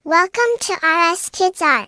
Welcome to RS Kids Art.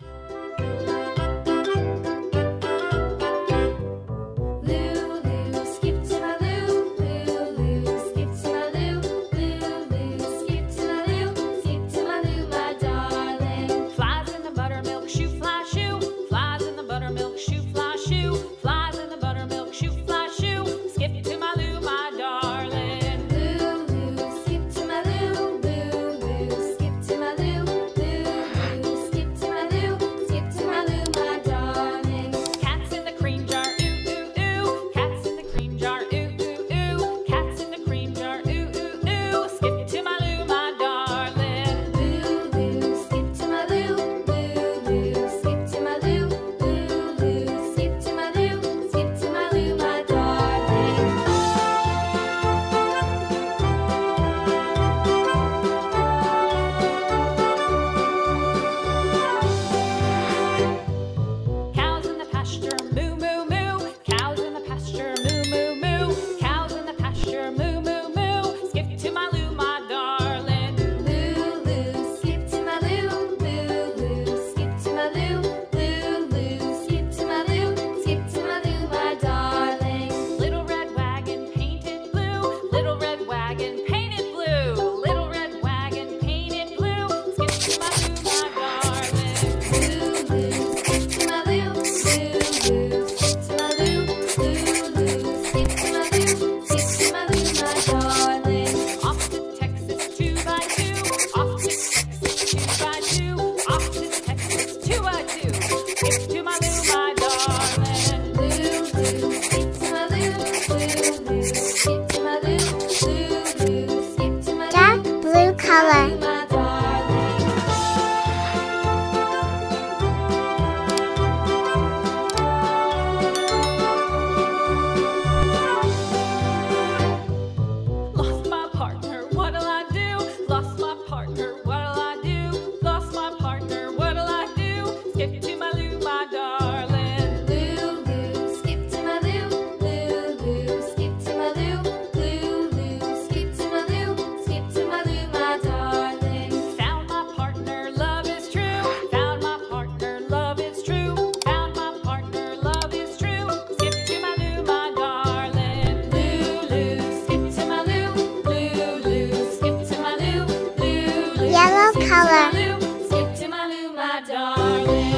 Dark blue color. Lost my partner, what'll I do? Lost my partner, what'll I do? Lost my partner, what'll I do? Skip to my Lou, my darling. Lou, Lou, skip to my Lou. Lou, Lou, skip to my Lou. Lou, Lou, skip to my Lou. Skip to my Lou, my darling. Found my partner, love is true. Found my partner, love is true. Found my partner, love is true. Skip to my Lou, my darling. Lou, Lou, skip to my Lou. Lou, Lou, skip to my Lou. Lou, Lou, Yellow skip color. to my Lou. Skip to my Lou, my darling.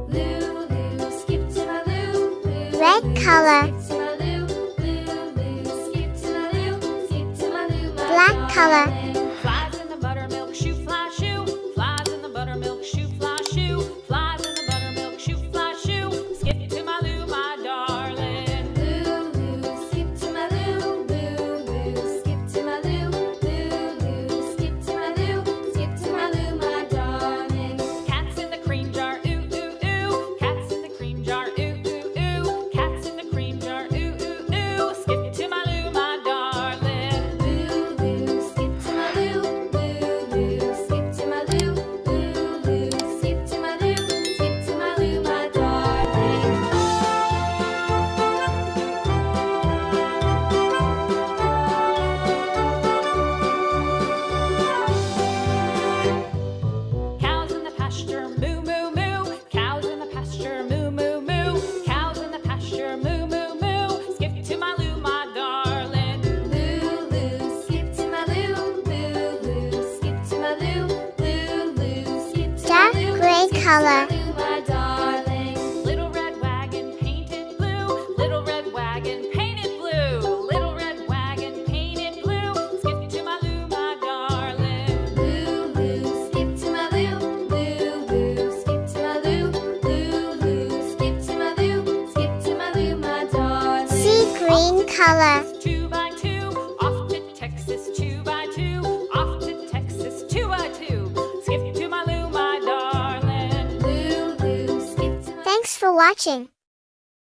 Lou, Lou, skip to my Lou. Lou, Red Lou, color. skip to my Lou. Lou, Lou, skip to my Lou. Skip to my Lou, my Black color. darling. Flies in the buttermilk shoe fly shoe. Flies in the buttermilk shoe fly shoe. Flies in the buttermilk shoe fly shoe. Skip to my Lou, my darling. Lou, Lou, skip to my Lou. Lou, Lou, skip to my Lou. Lou, Lou, skip to my Lou. Skip to my Lou, my darling. Cats in the cream jar, ooh ooh ooh. Cats in the cream jar, ooh ooh ooh. Cats in the cream jar, ooh ooh ooh. Skip to my Lou, my darling. Lou, Lou, skip to my Lou. Lou, Lou, skip to my Lou. Lou, Lou, skip to my Lou. Skip to my Lou, my darling. Cows in the pasture, moo moo moo. Cows in the pasture, moo moo moo. Cows in the pasture, moo moo moo. Skip to my Lou, my darling. Lou, Lou, skip to my Lou. Lou, Lou, skip to my Lou. Lou, Lou, skip to my Dark Lou. gray Skip to color. my Lou, my darling. Little red wagon painted blue. Little red wagon painted blue. Little red wagon painted blue. Skip to my Lou, my darling. Lou, Lou, skip to my Lou. Lou, Lou, skip to my Lou. Lou, Lou, skip to my Lou. Skip to my Lou, my darling. Sea green color. 2x2, off to Texas 2x2, off to Texas 2x2. Skip to my Lou, my darling. Lou, Lou, skip to my Thanks for watching.